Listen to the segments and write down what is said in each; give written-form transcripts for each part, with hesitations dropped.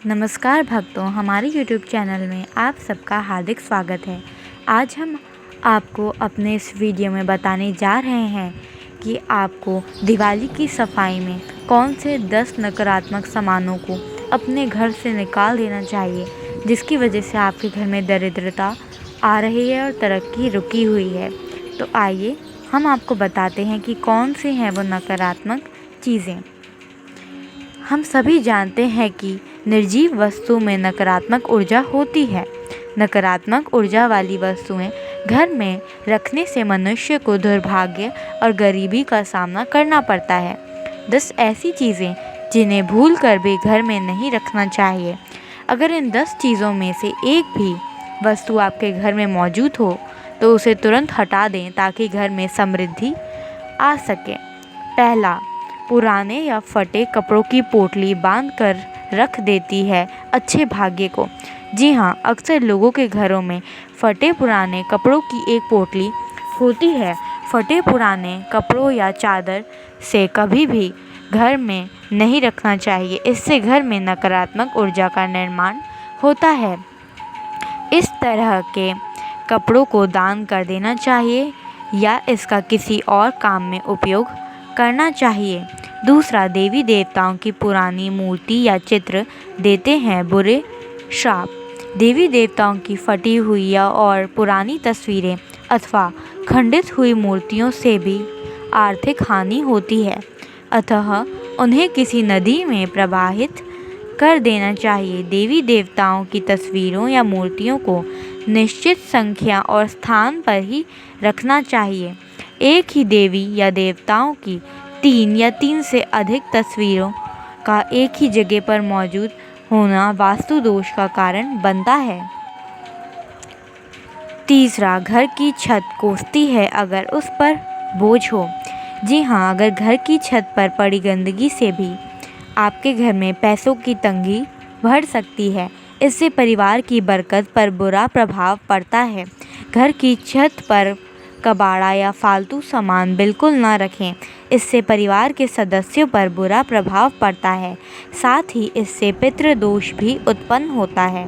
नमस्कार भक्तों, हमारे YouTube चैनल में आप सबका हार्दिक स्वागत है। आज हम आपको अपने इस वीडियो में बताने जा रहे हैं कि आपको दिवाली की सफाई में कौन से 10 नकारात्मक सामानों को अपने घर से निकाल देना चाहिए, जिसकी वजह से आपके घर में दरिद्रता आ रही है और तरक्की रुकी हुई है। तो आइए हम आपको बताते हैं कि कौन से हैं वो नकारात्मक चीज़ें। हम सभी जानते हैं कि निर्जीव वस्तु में नकारात्मक ऊर्जा होती है। नकारात्मक ऊर्जा वाली वस्तुएं घर में रखने से मनुष्य को दुर्भाग्य और गरीबी का सामना करना पड़ता है। 10 ऐसी चीज़ें जिन्हें भूल कर भी घर में नहीं रखना चाहिए। अगर इन 10 चीज़ों में से एक भी वस्तु आपके घर में मौजूद हो तो उसे तुरंत हटा दें ताकि घर में समृद्धि आ सके। पहला, पुराने या फटे कपड़ों की पोटली बांध कर रख देती है अच्छे भाग्य को। जी हाँ, अक्सर लोगों के घरों में फटे पुराने कपड़ों की एक पोटली होती है। फटे पुराने कपड़ों या चादर से कभी भी घर में नहीं रखना चाहिए। इससे घर में नकारात्मक ऊर्जा का निर्माण होता है। इस तरह के कपड़ों को दान कर देना चाहिए या इसका किसी और काम में उपयोग करना चाहिए। दूसरा, देवी देवताओं की पुरानी मूर्ति या चित्र देते हैं बुरे श्राप। देवी देवताओं की फटी हुई या और पुरानी तस्वीरें अथवा खंडित हुई मूर्तियों से भी आर्थिक हानि होती है, अतः उन्हें किसी नदी में प्रवाहित कर देना चाहिए। देवी देवताओं की तस्वीरों या मूर्तियों को निश्चित संख्या और स्थान पर ही रखना चाहिए। एक ही देवी या देवताओं की 3 या 3 से अधिक तस्वीरों का एक ही जगह पर मौजूद होना वास्तु दोष का कारण बनता है। तीसरा, घर की छत कोसती है अगर उस पर बोझ हो। जी हाँ, अगर घर की छत पर पड़ी गंदगी से भी आपके घर में पैसों की तंगी बढ़ सकती है। इससे परिवार की बरकत पर बुरा प्रभाव पड़ता है। घर की छत पर कबाड़ा या फालतू सामान बिल्कुल न रखें। इससे परिवार के सदस्यों पर बुरा प्रभाव पड़ता है। साथ ही इससे पितृदोष भी उत्पन्न होता है।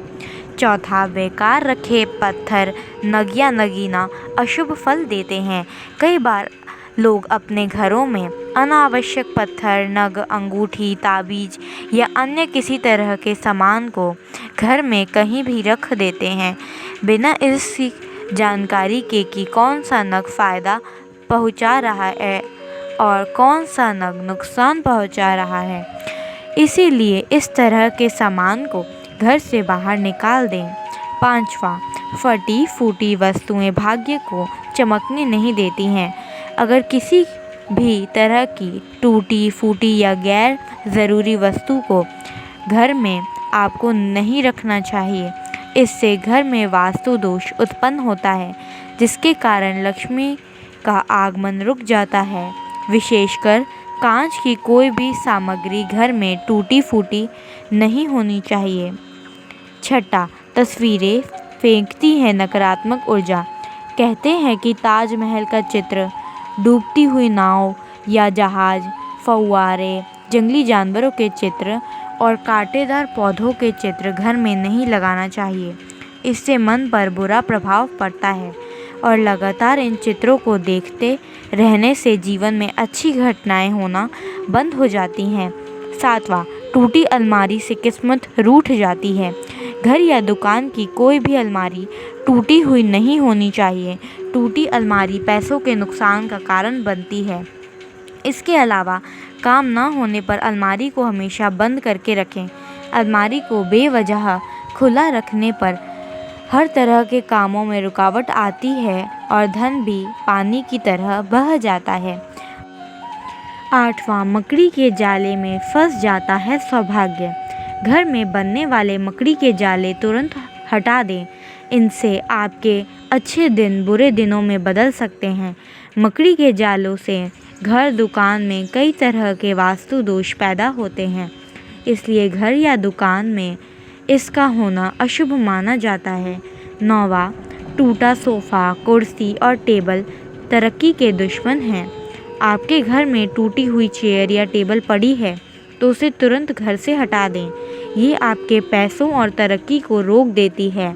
चौथा, बेकार रखे पत्थर, नग या नगीना अशुभ फल देते हैं। कई बार लोग अपने घरों में अनावश्यक पत्थर, नग, अंगूठी, ताबीज या अन्य किसी तरह के सामान को घर में कहीं भी रख देते हैं बिना इस जानकारी के कि कौन सा नग फ़ायदा पहुंचा रहा है और कौन सा नग नुकसान पहुंचा रहा है। इसीलिए इस तरह के सामान को घर से बाहर निकाल दें। पांचवा, फटी फूटी वस्तुएं भाग्य को चमकने नहीं देती हैं। अगर किसी भी तरह की टूटी फूटी या गैर ज़रूरी वस्तु को घर में आपको नहीं रखना चाहिए। इससे घर में वास्तु दोष उत्पन्न होता है, जिसके कारण लक्ष्मी का आगमन रुक जाता है। विशेषकर कांच की कोई भी सामग्री घर में टूटी फूटी नहीं होनी चाहिए। छठा, तस्वीरें फेंकती है नकारात्मक ऊर्जा। कहते हैं कि ताजमहल का चित्र, डूबती हुई नाव या जहाज, फव्वारे, जंगली जानवरों के चित्र और कांटेदार पौधों के चित्र घर में नहीं लगाना चाहिए। इससे मन पर बुरा प्रभाव पड़ता है और लगातार इन चित्रों को देखते रहने से जीवन में अच्छी घटनाएं होना बंद हो जाती हैं। सातवां, टूटी अलमारी से किस्मत रूठ जाती है। घर या दुकान की कोई भी अलमारी टूटी हुई नहीं होनी चाहिए। टूटी अलमारी पैसों के नुकसान का कारण बनती है। इसके अलावा काम न होने पर अलमारी को हमेशा बंद करके रखें। अलमारी को बेवजह खुला रखने पर हर तरह के कामों में रुकावट आती है और धन भी पानी की तरह बह जाता है। आठवां, मकड़ी के जाले में फंस जाता है सौभाग्य। घर में बनने वाले मकड़ी के जाले तुरंत हटा दें। इनसे आपके अच्छे दिन बुरे दिनों में बदल सकते हैं। मकड़ी के जालों से घर दुकान में कई तरह के वास्तु दोष पैदा होते हैं, इसलिए घर या दुकान में इसका होना अशुभ माना जाता है। नौवां, टूटा सोफ़ा, कुर्सी और टेबल तरक्की के दुश्मन हैं। आपके घर में टूटी हुई चेयर या टेबल पड़ी है तो उसे तुरंत घर से हटा दें। ये आपके पैसों और तरक्की को रोक देती है।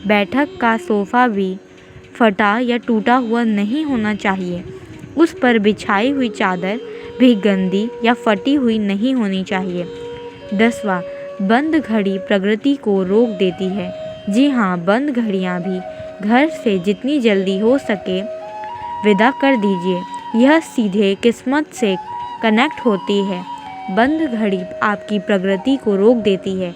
बैठक का सोफ़ा भी फटा या टूटा हुआ नहीं होना चाहिए। उस पर बिछाई हुई चादर भी गंदी या फटी हुई नहीं होनी चाहिए। 10वां, बंद घड़ी प्रगति को रोक देती है। जी हाँ, बंद घड़ियाँ भी घर से जितनी जल्दी हो सके विदा कर दीजिए। यह सीधे किस्मत से कनेक्ट होती है। बंद घड़ी आपकी प्रगति को रोक देती है।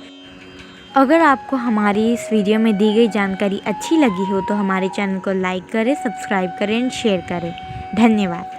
अगर आपको हमारी इस वीडियो में दी गई जानकारी अच्छी लगी हो तो हमारे चैनल को लाइक करें, सब्सक्राइब करें एंड शेयर करें। धन्यवाद।